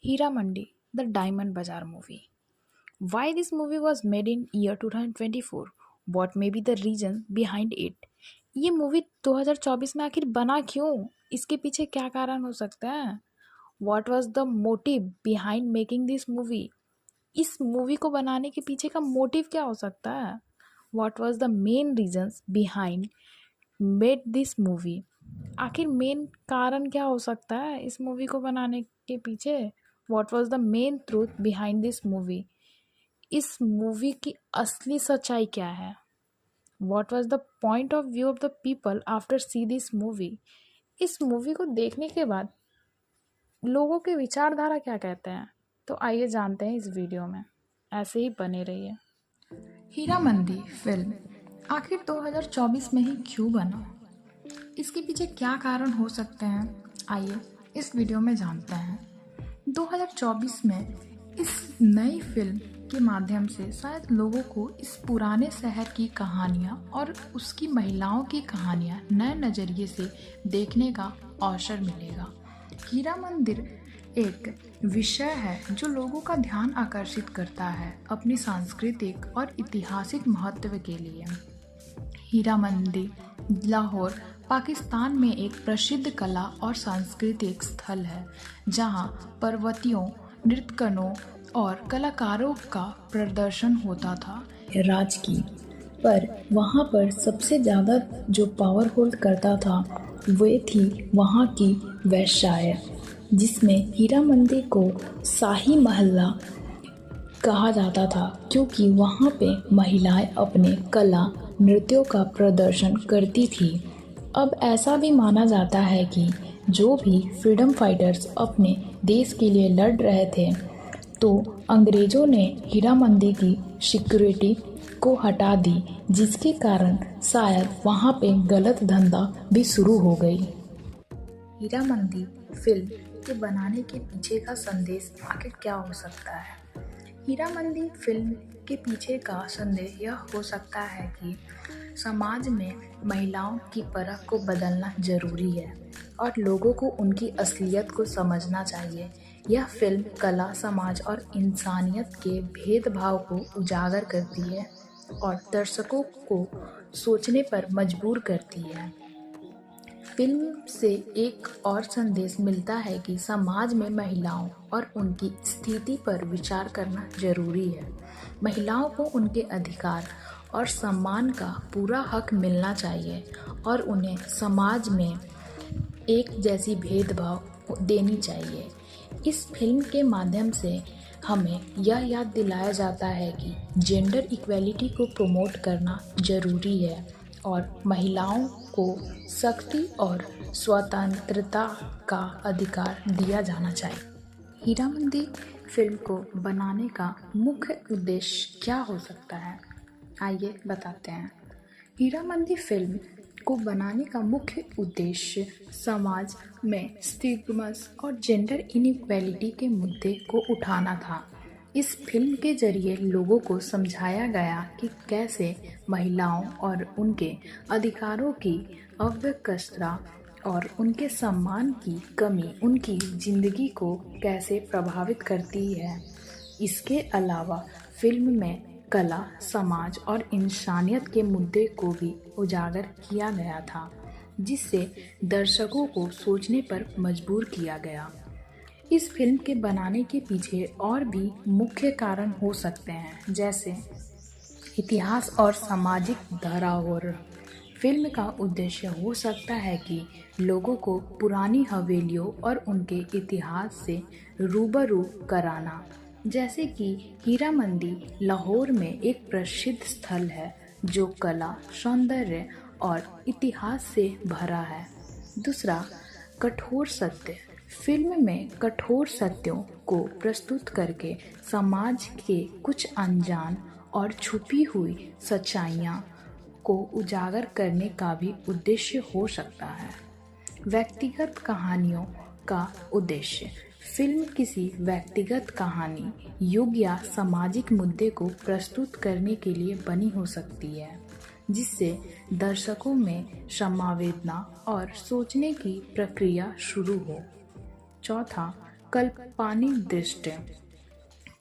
Hira Mandi, the Diamond Bazaar movie. Why this movie was made in year 2024? What may be the reason behind it? ये movie 2024 में आखिर बना क्यों? इसके पीछे क्या कारण हो सकता है? What was the motive behind making this movie? इस मूवी को बनाने के पीछे का मोटिव क्या हो सकता है? What was the main reasons behind made this movie? आखिर मेन कारण क्या हो सकता है इस मूवी को बनाने के पीछे? What was the main truth behind this movie? इस मूवी की असली सच्चाई क्या है? What was the point of view of the people after see this movie? इस मूवी को देखने के बाद लोगों के विचारधारा क्या कहते हैं? तो आइए जानते हैं इस वीडियो में। ऐसे ही बने रहिए। हीरा मंदी फिल्म आखिर 2024 में ही क्यों बना? इसके पीछे क्या कारण हो सकते हैं? आइए इस वीडियो में जानते हैं। 2024 में इस नई फिल्म के माध्यम से शायद लोगों को इस पुराने शहर की कहानियाँ और उसकी महिलाओं की कहानियाँ नए नज़रिए से देखने का अवसर मिलेगा। हीरा मंदिर एक विषय है जो लोगों का ध्यान आकर्षित करता है अपनी सांस्कृतिक और ऐतिहासिक महत्व के लिए। हीरा मंदिर लाहौर पाकिस्तान में एक प्रसिद्ध कला और सांस्कृतिक स्थल है जहां पर्वतियों, नृत्यकनों और कलाकारों का प्रदर्शन होता था। राज की पर वहाँ पर सबसे ज़्यादा जो पावर होल्ड करता था वे थी वहाँ की वेश्याएं, जिसमें हीरा मंदी को शाही महल्ला कहा जाता था क्योंकि वहाँ पे महिलाएं अपने कला नृत्यों का प्रदर्शन करती थी। अब ऐसा भी माना जाता है कि जो भी फ्रीडम फाइटर्स अपने देश के लिए लड़ रहे थे तो अंग्रेज़ों ने हीरा मंदी की सिक्योरिटी को हटा दी, जिसके कारण शायद वहाँ पे गलत धंधा भी शुरू हो गई। हीरा मंदी फिल्म के बनाने के पीछे का संदेश आखिर क्या हो सकता है? हीरा मंदी फिल्म के पीछे का संदेश यह हो सकता है कि समाज में महिलाओं की परख को बदलना जरूरी है और लोगों को उनकी असलियत को समझना चाहिए। यह फिल्म कला, समाज और इंसानियत के भेदभाव को उजागर करती है और दर्शकों को सोचने पर मजबूर करती है। फिल्म से एक और संदेश मिलता है कि समाज में महिलाओं और उनकी स्थिति पर विचार करना जरूरी है। महिलाओं को उनके अधिकार और सम्मान का पूरा हक मिलना चाहिए और उन्हें समाज में एक जैसी भेदभाव देनी चाहिए। इस फिल्म के माध्यम से हमें यह याद दिलाया जाता है कि जेंडर इक्वेलिटी को प्रमोट करना जरूरी है और महिलाओं को शक्ति और स्वतंत्रता का अधिकार दिया जाना चाहिए। हीरा मंदी फिल्म को बनाने का मुख्य उद्देश्य क्या हो सकता है? आइए बताते हैं। हीरा मंदी फिल्म को बनाने का मुख्य उद्देश्य समाज में स्टिग्मास और जेंडर इनइक्वालिटी के मुद्दे को उठाना था। इस फिल्म के जरिए लोगों को समझाया गया कि कैसे महिलाओं और उनके अधिकारों की अवज्ञा और उनके सम्मान की कमी उनकी ज़िंदगी को कैसे प्रभावित करती है। इसके अलावा फिल्म में कला, समाज और इंसानियत के मुद्दे को भी उजागर किया गया था, जिससे दर्शकों को सोचने पर मजबूर किया गया। इस फिल्म के बनाने के पीछे और भी मुख्य कारण हो सकते हैं, जैसे इतिहास और सामाजिक धरोहर। फिल्म का उद्देश्य हो सकता है कि लोगों को पुरानी हवेलियों और उनके इतिहास से रूबरू कराना, जैसे कि हीरा मंदी लाहौर में एक प्रसिद्ध स्थल है जो कला, सौंदर्य और इतिहास से भरा है। दूसरा, कठोर सत्य। फिल्म में कठोर सत्यों को प्रस्तुत करके समाज के कुछ अनजान और छुपी हुई सच्चाइयाँ को उजागर करने का भी उद्देश्य हो सकता है। व्यक्तिगत कहानियों का उद्देश्य। फिल्म किसी व्यक्तिगत कहानी, युग या सामाजिक मुद्दे को प्रस्तुत करने के लिए बनी हो सकती है, जिससे दर्शकों में संवेदना और सोचने की प्रक्रिया शुरू हो। चौथा, कल्पनिक दृष्टि।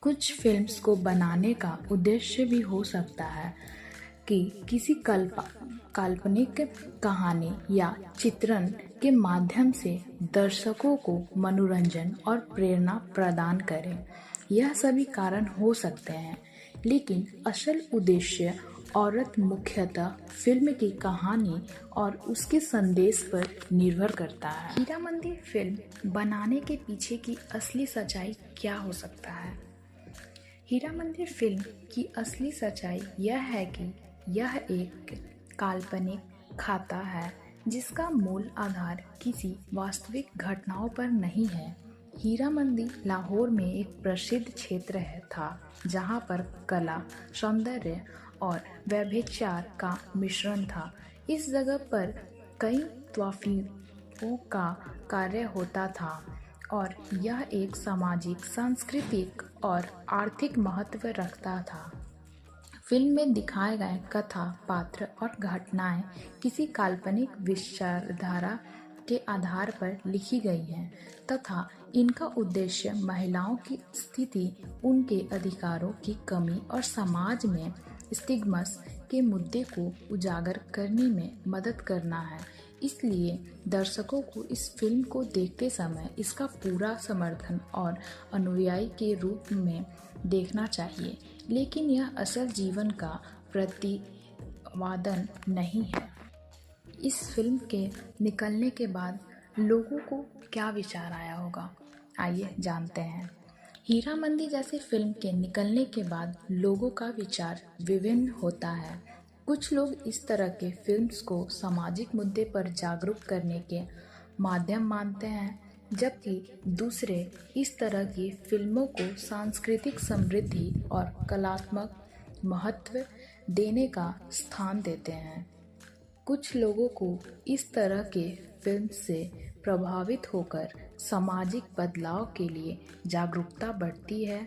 कुछ फिल्म्स को बनाने का उद्देश्य भी हो सकता है कि किसी काल्पनिक कहानी या चित्रण के माध्यम से दर्शकों को मनोरंजन और प्रेरणा प्रदान करें। यह सभी कारण हो सकते हैं, लेकिन असल उद्देश्य औरत मुख्यतः फिल्म की कहानी और उसके संदेश पर निर्भर करता है। हीरा मंदी फिल्म बनाने के पीछे की असली सच्चाई क्या हो सकता है? हीरा मंदी फिल्म की असली सच्चाई यह है कि यह एक काल्पनिक कथा है जिसका मूल आधार किसी वास्तविक घटनाओं पर नहीं है। हीरा मंदी लाहौर में एक प्रसिद्ध क्षेत्र था जहां पर कला, सौंदर्य और व्यभिचार का मिश्रण था। इस जगह पर कई तौफीकों का कार्य होता था और यह एक सामाजिक, सांस्कृतिक और आर्थिक महत्व रखता था। फिल्म में दिखाए गए कथा, पात्र और घटनाएं किसी काल्पनिक विचारधारा के आधार पर लिखी गई हैं तथा इनका उद्देश्य महिलाओं की स्थिति, उनके अधिकारों की कमी और समाज में स्टिग्मास के मुद्दे को उजागर करने में मदद करना है। इसलिए दर्शकों को इस फिल्म को देखते समय इसका पूरा समर्थन और अनुयायी के रूप में देखना चाहिए, लेकिन यह असल जीवन का प्रतिपादन नहीं है। इस फिल्म के निकलने के बाद लोगों को क्या विचार आया होगा, आइए जानते हैं। हीरा मंदी जैसी फिल्म के निकलने के बाद लोगों का विचार विभिन्न होता है। कुछ लोग इस तरह के फिल्म्स को सामाजिक मुद्दे पर जागरूक करने के माध्यम मानते हैं, जबकि दूसरे इस तरह की फिल्मों को सांस्कृतिक समृद्धि और कलात्मक महत्व देने का स्थान देते हैं। कुछ लोगों को इस तरह के फिल्म से प्रभावित होकर सामाजिक बदलाव के लिए जागरूकता बढ़ती है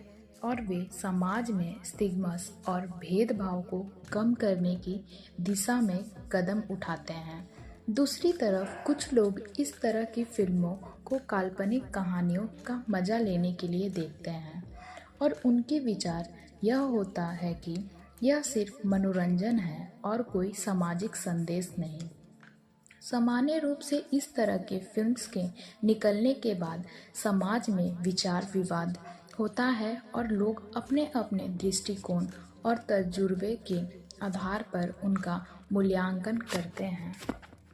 और वे समाज में स्टिग्मास और भेदभाव को कम करने की दिशा में कदम उठाते हैं। दूसरी तरफ कुछ लोग इस तरह की फिल्मों को काल्पनिक कहानियों का मजा लेने के लिए देखते हैं और उनके विचार यह होता है कि यह सिर्फ मनोरंजन है और कोई सामाजिक संदेश नहीं। सामान्य रूप से इस तरह के फिल्म्स के निकलने के बाद समाज में विचार विवाद होता है और लोग अपने अपने दृष्टिकोण और तजुर्बे के आधार पर उनका मूल्यांकन करते हैं।